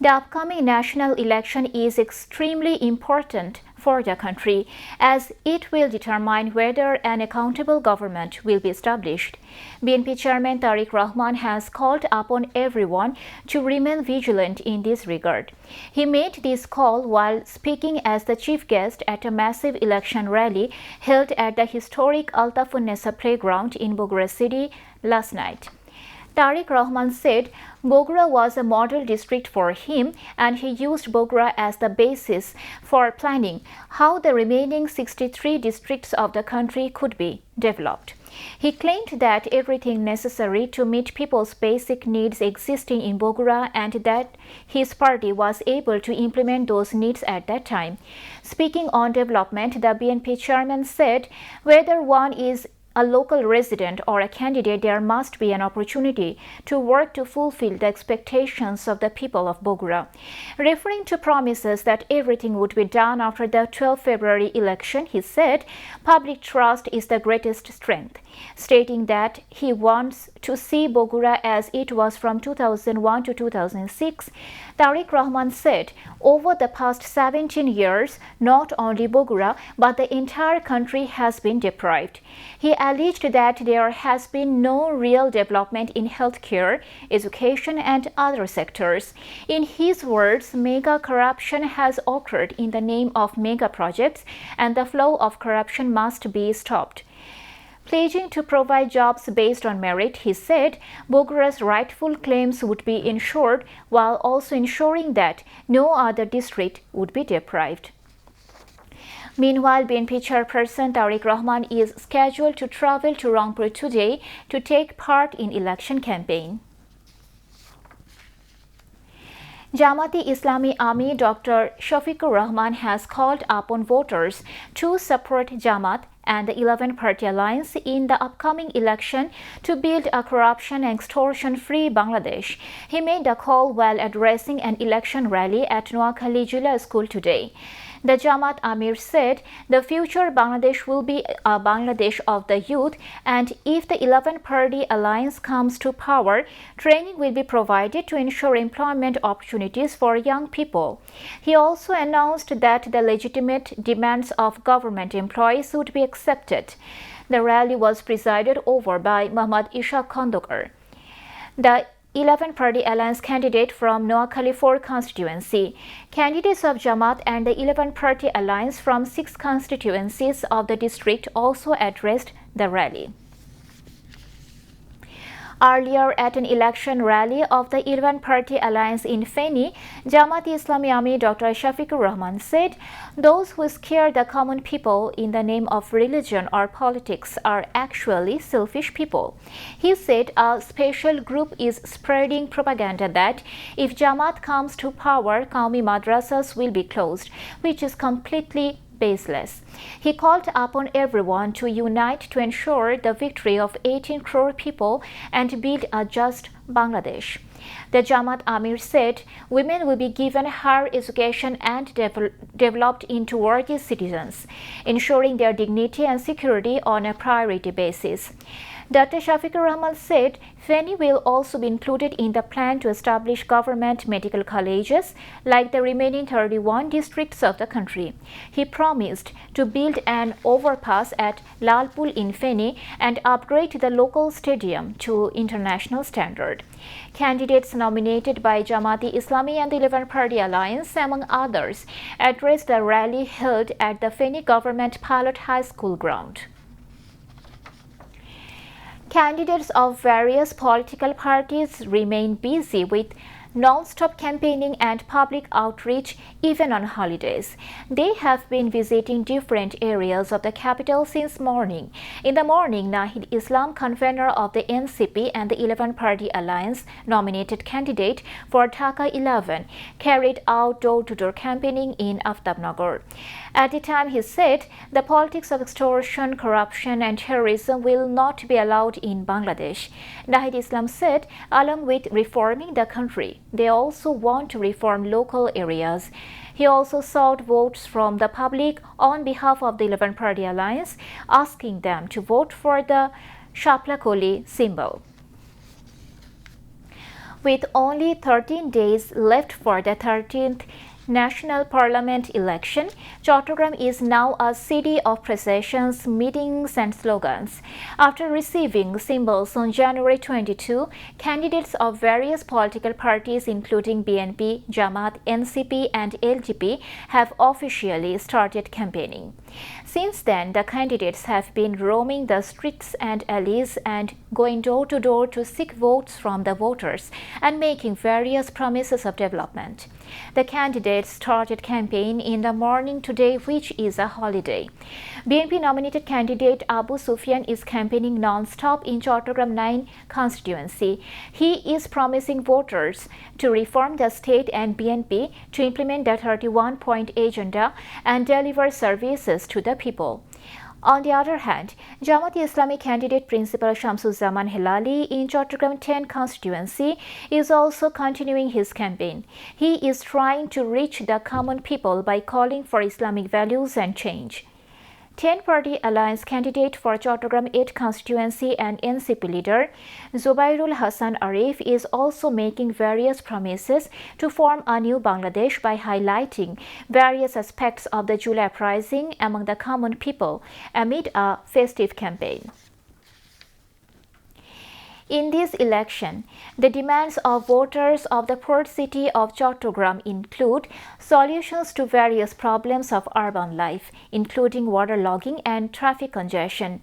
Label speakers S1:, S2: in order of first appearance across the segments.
S1: The upcoming national election is extremely important for the country, as it will determine whether an accountable government will be established. BNP Chairman Tariq Rahman has called upon everyone to remain vigilant in this regard. He made this call while speaking as the chief guest at a massive election rally held at the historic Altafunnesa playground in Bogora City last night. Tariq Rahman said Bogora was a model district for him, and he used Bogora as the basis for planning how the remaining 63 districts of the country could be developed. He claimed that everything necessary to meet people's basic needs existing in Bogora and that his party was able to implement those needs at that time. Speaking on development, the BNP chairman said whether one is a local resident or a candidate, there must be an opportunity to work to fulfill the expectations of the people of Bogora. Referring to promises that everything would be done after the 12 February election, he said public trust is the greatest strength, stating that he wants to see Bogora as it was from 2001 to 2006. Tariq Rahman said, over the past 17 years, not only Bogora, but the entire country has been deprived. He alleged that there has been no real development in healthcare, education, and other sectors. In his words, mega corruption has occurred in the name of mega projects, and the flow of corruption must be stopped. Pledging to provide jobs based on merit, he said Bogora's rightful claims would be ensured while also ensuring that no other district would be deprived. Meanwhile, BNP chairperson Tariq Rahman is scheduled to travel to Rangpur today to take part in election campaign. Jamaat-e-Islami Army Dr. Shafiqur Rahman has called upon voters to support Jamaat and the 11-party alliance in the upcoming election to build a corruption and extortion-free Bangladesh. He made the call while addressing an election rally at Noakhali Jila School today. The Jamaat Amir said the future Bangladesh will be a Bangladesh of the youth, and if the 11-party alliance comes to power, training will be provided to ensure employment opportunities for young people. He also announced that the legitimate demands of government employees would be accepted. The rally was presided over by Muhammad Ishaq Khandokar, the 11-party alliance candidate from Noakhali 4 constituency. Candidates of Jamaat and the 11-party alliance from 6 constituencies of the district also addressed the rally. Earlier, at an election rally of the 11-party alliance in Feni, Jamaat-e-Islami Army Dr. Shafiqur Rahman said those who scare the common people in the name of religion or politics are actually selfish people. He said a special group is spreading propaganda that if Jamaat comes to power, Qaumi madrasas will be closed, which is completely baseless. He called upon everyone to unite to ensure the victory of 18 crore people and build a just Bangladesh. The Jamaat Amir said women will be given higher education and developed into worthy citizens, ensuring their dignity and security on a priority basis. Dr. Shafiqur Rahman said Feni will also be included in the plan to establish government medical colleges like the remaining 31 districts of the country. He promised to build an overpass at Lalpul in Feni and upgrade the local stadium to international standard. Candidates nominated by Jamaat-e-Islami and the 11-party alliance, among others, addressed the rally held at the Feni Government Pilot High School ground. Candidates of various political parties remain busy with non-stop campaigning and public outreach even on holidays. They have been visiting different areas of the capital since morning. In the morning, Nahid Islam, convener of the NCP and the 11-party alliance nominated candidate for Dhaka 11, carried out door-to-door campaigning in Aftabnagar. At the time, he said the politics of extortion, corruption and terrorism will not be allowed in Bangladesh. Nahid Islam said, along with reforming the country, they also want to reform local areas. He also sought votes from the public on behalf of the 11-party alliance, asking them to vote for the Shaplakoli symbol. With only 13 days left for the 13th National Parliament election, Chattogram is now a city of processions, meetings and slogans. After receiving symbols on January 22, candidates of various political parties including BNP, Jamaat, NCP and LDP have officially started campaigning. Since then, the candidates have been roaming the streets and alleys and going door to door to seek votes from the voters and making various promises of development. The candidates started campaign in the morning today, which is a holiday. BNP-nominated candidate Abu Sufyan is campaigning non-stop in Chattogram 9 constituency. He is promising voters to reform the state and BNP to implement the 31-point agenda and deliver services to the people. On the other hand, Jamaat Islamic candidate Principal Shamsuzzaman Hilali in Chattogram 10 constituency is also continuing his campaign. He is trying to reach the common people by calling for Islamic values and change. 10-party alliance candidate for Chattogram 8 constituency and NCP leader Zubairul Hassan Arif is also making various promises to form a new Bangladesh by highlighting various aspects of the July uprising among the common people amid a festive campaign. In this election, the demands of voters of the port city of Chattogram include solutions to various problems of urban life, including waterlogging and traffic congestion.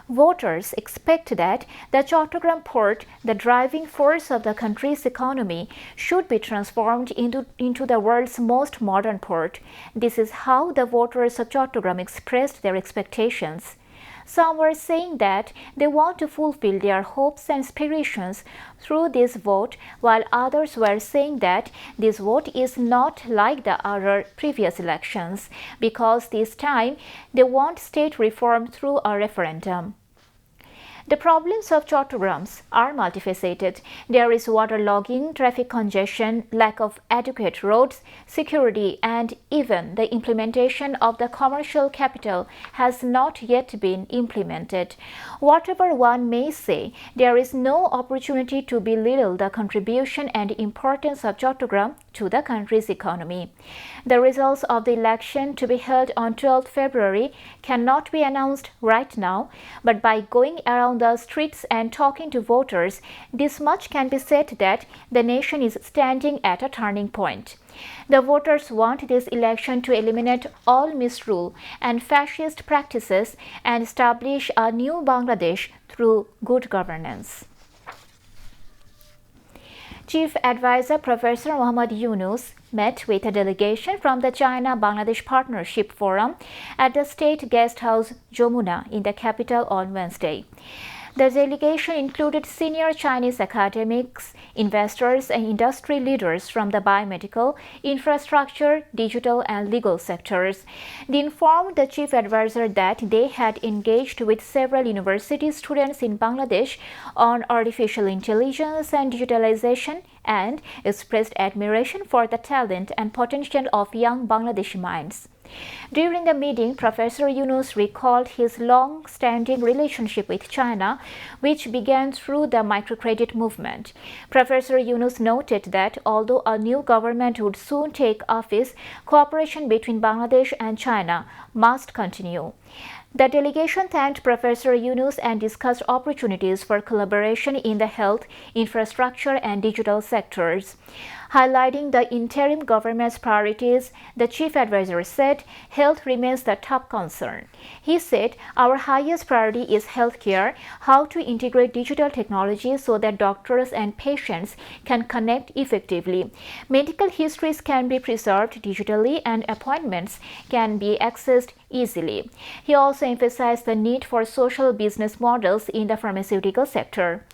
S1: Voters expect that the Chattogram port, the driving force of the country's economy, should be transformed into the world's most modern port. This is how the voters of Chattogram expressed their expectations. Some were saying that they want to fulfill their hopes and aspirations through this vote, while others were saying that this vote is not like the other previous elections because this time they want state reform through a referendum. The problems of Chattogram are multifaceted. There is waterlogging, traffic congestion, lack of adequate roads, security, and even the implementation of the commercial capital has not yet been implemented. Whatever one may say, there is no opportunity to belittle the contribution and importance of Chattogram to the country's economy. The results of the election to be held on 12 February cannot be announced right now, but by going around the streets and talking to voters, this much can be said that the nation is standing at a turning point. The voters want this election to eliminate all misrule and fascist practices and establish a new Bangladesh through good governance. Chief Advisor Professor Muhammad Yunus met with a delegation from the China-Bangladesh Partnership Forum at the State Guest House Jamuna in the capital on Wednesday. The delegation included senior Chinese academics, investors, and industry leaders from the biomedical, infrastructure, digital, and legal sectors. They informed the chief advisor that they had engaged with several university students in Bangladesh on artificial intelligence and digitalization and expressed admiration for the talent and potential of young Bangladeshi minds. During the meeting, Professor Yunus recalled his long-standing relationship with China, which began through the microcredit movement. Professor Yunus noted that although a new government would soon take office, cooperation between Bangladesh and China must continue. The delegation thanked Professor Yunus and discussed opportunities for collaboration in the health, infrastructure, and digital sectors. Highlighting the interim government's priorities, the chief advisor said health remains the top concern. He said, "Our highest priority is healthcare, how to integrate digital technology so that doctors and patients can connect effectively. Medical histories can be preserved digitally and appointments can be accessed easily." He also emphasized the need for social business models in the pharmaceutical sector.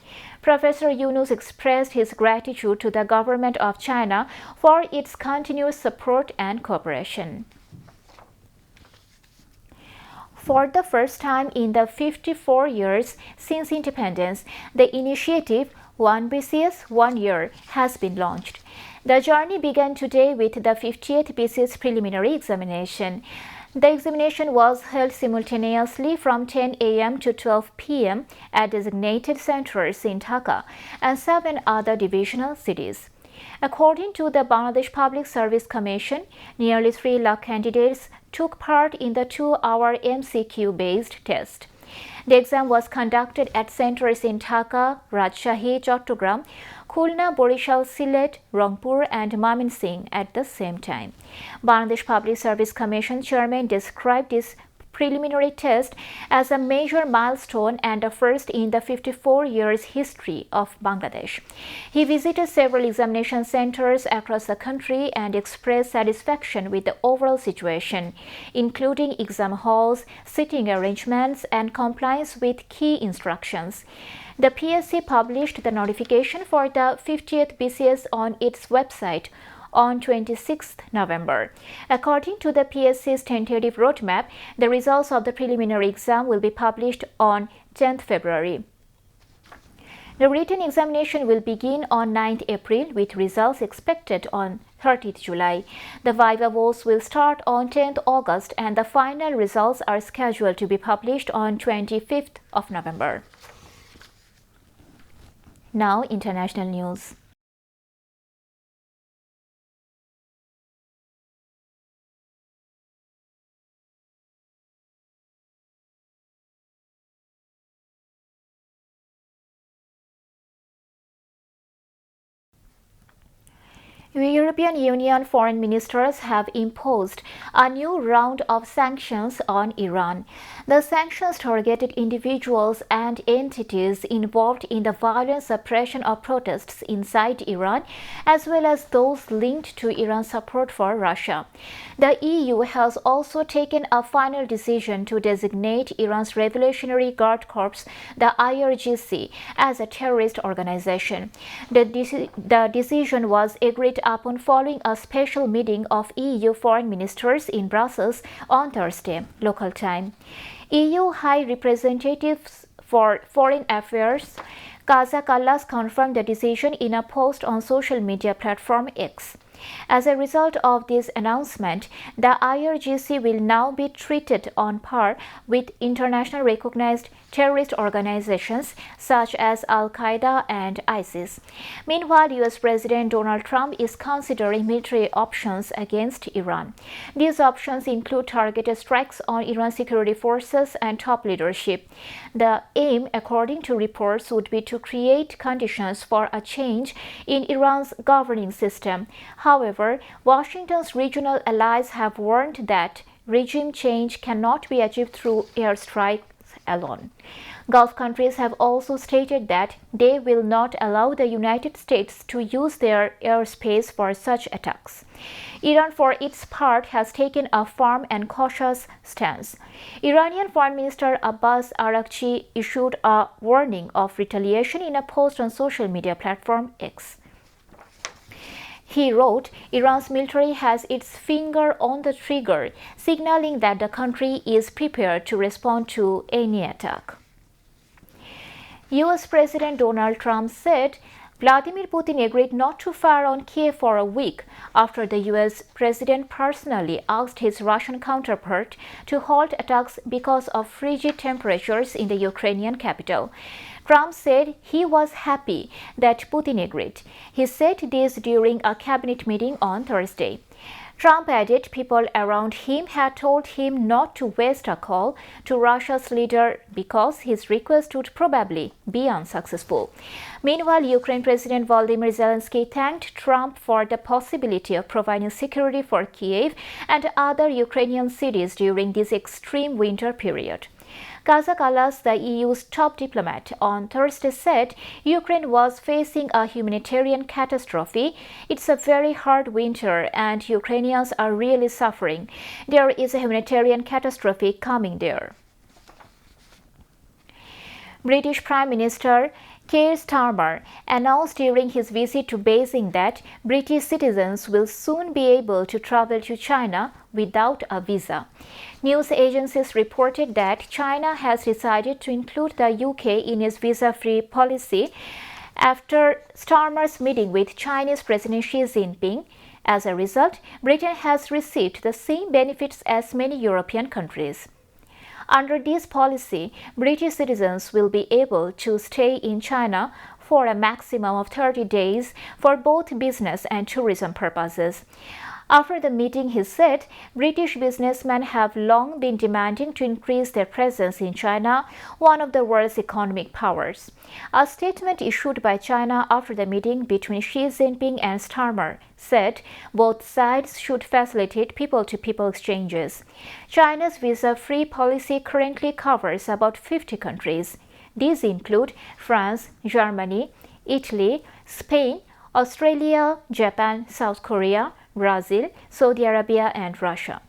S1: Professor Yunus expressed his gratitude to the government of China for its continuous support and cooperation. For the first time in the 54 years since independence, the initiative One BCS, 1 Year has been launched. The journey began today with the 58th BCS preliminary examination. The examination was held simultaneously from 10 a.m. to 12 p.m. at designated centers in Dhaka and 7 other divisional cities. According to the Bangladesh Public Service Commission, nearly 3 lakh candidates took part in the 2-hour MCQ-based test. The exam was conducted at centers in Dhaka, Rajshahi, Chattogram, Khulna, Borishal, Sylhet, Rangpur and Mymensingh at the same time. Bangladesh Public Service Commission chairman described this preliminary test as a major milestone and a first in the 54 years history of Bangladesh. He visited several examination centers across the country and expressed satisfaction with the overall situation, including exam halls, sitting arrangements, and compliance with key instructions. The PSC published the notification for the 50th BCS on its website on 26 November. According to the PSC's tentative roadmap, the results of the preliminary exam will be published on 10th February. The written examination will begin on 9th April with results expected on 30th July. The Viva votes will start on 10th August and the final results are scheduled to be published on 25th of November. Now, international news. European Union foreign ministers have imposed a new round of sanctions on Iran. The sanctions targeted individuals and entities involved in the violent suppression of protests inside Iran, as well as those linked to Iran's support for Russia. The EU has also taken a final decision to designate Iran's Revolutionary Guard Corps, the IRGC, as a terrorist organization. The decision was agreed upon following a special meeting of EU foreign ministers in Brussels on Thursday, local time. EU High Representatives for Foreign Affairs Kaja Kallas confirmed the decision in a post on social media platform X. As a result of this announcement, the IRGC will now be treated on par with international recognized terrorist organizations such as Al-Qaeda and ISIS. Meanwhile, US President Donald Trump is considering military options against Iran. These options include targeted strikes on Iran's security forces and top leadership. The aim, according to reports, would be to create conditions for a change in Iran's governing system. However, Washington's regional allies have warned that regime change cannot be achieved through airstrikes alone. Gulf countries have also stated that they will not allow the United States to use their airspace for such attacks. Iran, for its part, has taken a firm and cautious stance. Iranian Foreign Minister Abbas Araghchi issued a warning of retaliation in a post on social media platform X. He wrote, Iran's military has its finger on the trigger, signaling that the country is prepared to respond to any attack. US President Donald Trump said Vladimir Putin agreed not to fire on Kiev for a week after the US president personally asked his Russian counterpart to halt attacks because of frigid temperatures in the Ukrainian capital. Trump said he was happy that Putin agreed. He said this during a cabinet meeting on Thursday. Trump added people around him had told him not to waste a call to Russia's leader because his request would probably be unsuccessful. Meanwhile, Ukraine President Volodymyr Zelensky thanked Trump for the possibility of providing security for Kiev and other Ukrainian cities during this extreme winter period. Kaja Kallas, the EU's top diplomat, on Thursday said Ukraine was facing a humanitarian catastrophe. It's a very hard winter and Ukrainians are really suffering. There is a humanitarian catastrophe coming there. British Prime Minister Keir Starmer announced during his visit to Beijing that British citizens will soon be able to travel to China without a visa. News agencies reported that China has decided to include the UK in its visa-free policy after Starmer's meeting with Chinese President Xi Jinping As a result, Britain has received the same benefits as many European countries. Under this policy, British citizens will be able to stay in China for a maximum of 30 days for both business and tourism purposes. After the meeting, he said, British businessmen have long been demanding to increase their presence in China, one of the world's economic powers. A statement issued by China after the meeting between Xi Jinping and Starmer said both sides should facilitate people-to-people exchanges. China's visa-free policy currently covers about 50 countries. These include France, Germany, Italy, Spain, Australia, Japan, South Korea, Brazil, Saudi Arabia, and Russia.